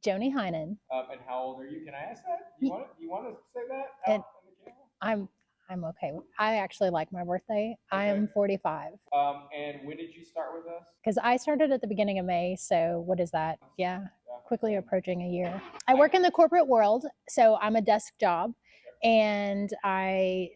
Joni Heinen. And how old are you? Can I ask that? You want to say that And out on the camera? I'm okay. I actually like my birthday. I am 45. And when did you start with us? Because I started at the beginning of May. So what is that? Yeah, Yeah. quickly approaching a year. I work in the corporate world, so I'm a desk job, and I'm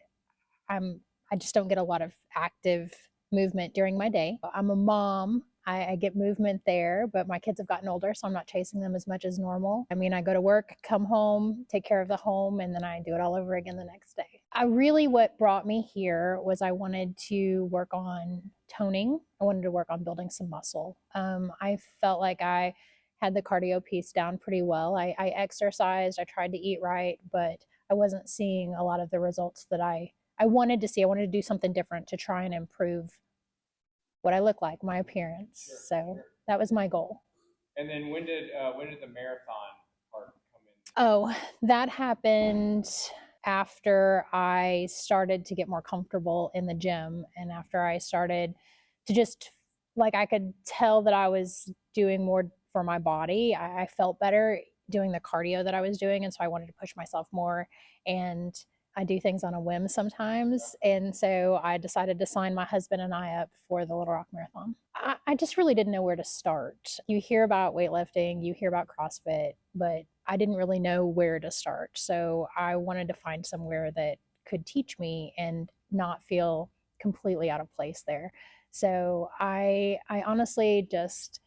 I just don't get a lot of active movement during my day. I'm a mom. I get movement there, but my kids have gotten older, so I'm not chasing them as much as normal. I mean, I go to work, come home, take care of the home, and then I do it all over again the next day. What brought me here was I wanted to work on toning. I wanted to work on building some muscle. I felt like I had the cardio piece down pretty well. I exercised, I tried to eat right, but I wasn't seeing a lot of the results that I wanted to see. I wanted to do something different to try and improve what I look like, my appearance. Sure, So sure. that was my goal. And then when did the marathon part come in? Oh, that happened after I started to get more comfortable in the gym and after I started to just like I could tell that I was doing more for my body. I felt better doing the cardio that I was doing. And so I wanted to push myself more. And I do things on a whim sometimes. And so I decided to sign my husband and I up for the Little Rock Marathon. I just really didn't know where to start. You hear about weightlifting, you hear about CrossFit, but I didn't really know where to start. So I wanted to find somewhere that could teach me and not feel completely out of place there. So I honestly just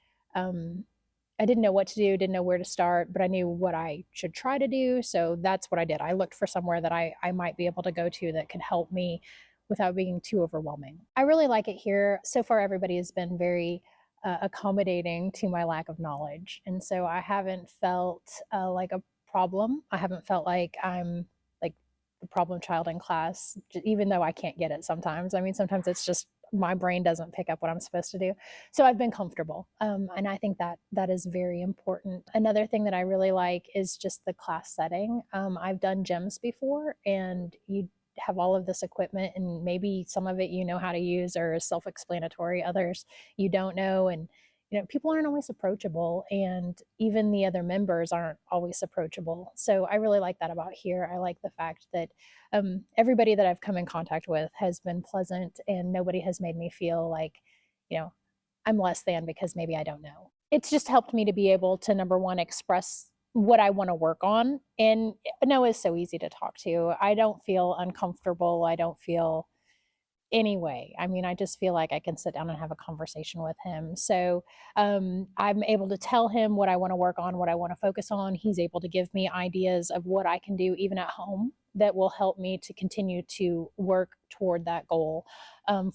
I didn't know what to do, didn't know where to start, but I knew what I should try to do. So that's what I did. I looked for somewhere that I might be able to go to that could help me without being too overwhelming. I really like it here. So far, everybody has been very accommodating to my lack of knowledge. And so I haven't felt like a problem. I haven't felt like I'm like the problem child in class, even though I can't get it sometimes. I mean, sometimes it's just my brain doesn't pick up what I'm supposed to do. So I've been comfortable. And I think that that is very important. Another thing that I really like is just the class setting. I've done gyms before, and you have all of this equipment, and maybe some of it you know how to use or is self-explanatory, others you don't know. And people aren't always approachable, and even the other members aren't always approachable. So I really like that about here. I like the fact that everybody that I've come in contact with has been pleasant, and nobody has made me feel like, you know, I'm less than because maybe I don't know. It's just helped me to be able to, number one, express what I want to work on. And Noah is so easy to talk to. I don't feel uncomfortable. I don't feel anyway. I mean, I just feel like I can sit down and have a conversation with him. So I'm able to tell him what I want to work on, what I want to focus on. He's able to give me ideas of what I can do even at home that will help me to continue to work toward that goal.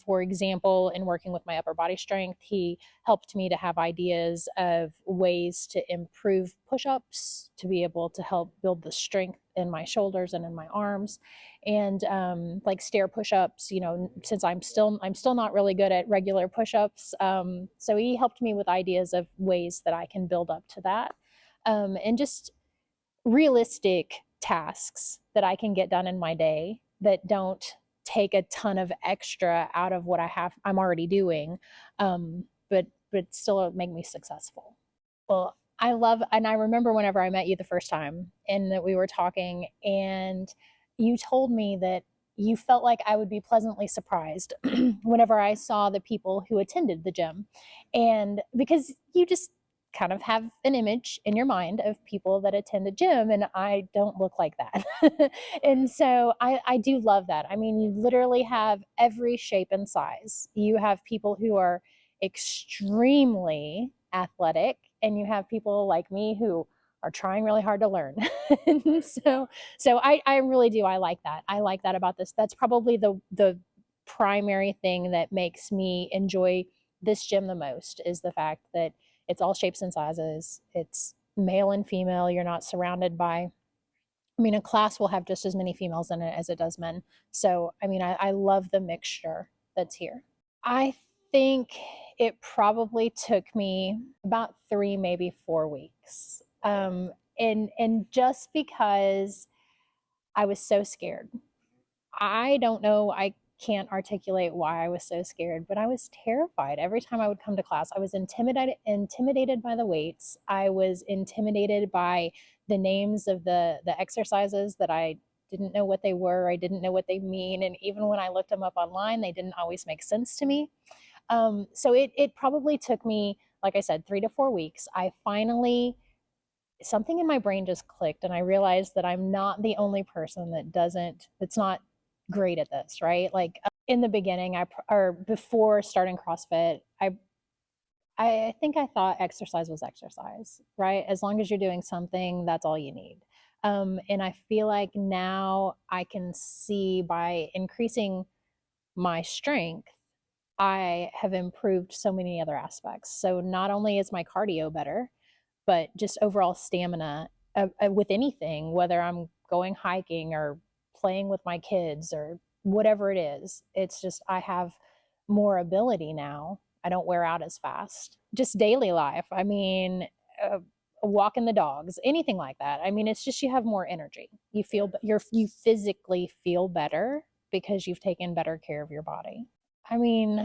For example, in working with my upper body strength, he helped me to have ideas of ways to improve push-ups, to be able to help build the strength in my shoulders and in my arms, and like stair push-ups. Since I'm still not really good at regular push-ups, so he helped me with ideas of ways that I can build up to that, and just realistic tasks that I can get done in my day that don't take a ton of extra out of what I'm already doing, but still make me successful. Well, I love, and I remember whenever I met you the first time and that we were talking, and you told me that you felt like I would be pleasantly surprised whenever I saw the people who attended the gym. And because you just kind of have an image in your mind of people that attend a gym, and I don't look like that. And so I do love that. I mean, you literally have every shape and size. You have people who are extremely athletic, and you have people like me who are trying really hard to learn. And so I really do. I like that. I like that about this. That's probably the primary thing that makes me enjoy this gym the most, is the fact that it's all shapes and sizes. It's male and female. You're not surrounded by, I mean, a class will have just as many females in it as it does men. So, I mean, I love the mixture that's here. I think it probably took me about 3, maybe 4 weeks. And just because I was so scared. I don't know. can't articulate why I was so scared, but I was terrified. Every time I would come to class, I was intimidated by the weights. I was intimidated by the names of the exercises that I didn't know what they were. I didn't know what they mean. And even when I looked them up online, they didn't always make sense to me. So it probably took me, like I said, 3 to 4 weeks. I finally, something in my brain just clicked, and I realized that I'm not the only person that's not great at this, right? Like in the beginning, or before starting CrossFit, I think I thought exercise was exercise, right? As long as you're doing something, that's all you need. And I feel like now I can see by increasing my strength, I have improved so many other aspects. So not only is my cardio better, but just overall stamina with anything, whether I'm going hiking or playing with my kids or whatever it is. It's just I have more ability now. I don't wear out as fast. Just daily life. I mean, walking the dogs, anything like that. I mean, it's just you have more energy. You physically feel better because you've taken better care of your body. I mean,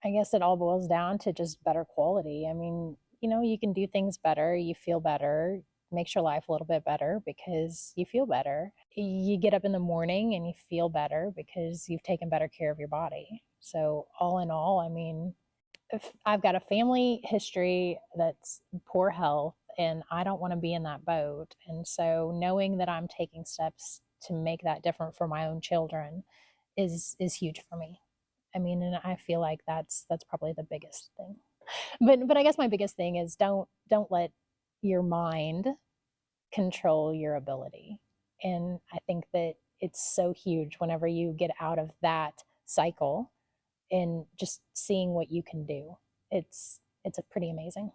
I guess it all boils down to just better quality. I mean, you can do things better, you feel better, makes your life a little bit better because you feel better. You get up in the morning and you feel better because you've taken better care of your body. So, all in all, I mean, if I've got a family history that's poor health and I don't want to be in that boat. And so, knowing that I'm taking steps to make that different for my own children is huge for me. I mean, and I feel like that's probably the biggest thing. But I guess my biggest thing is don't let your mind control your ability. And I think that it's so huge whenever you get out of that cycle and just seeing what you can do. It's a pretty amazing.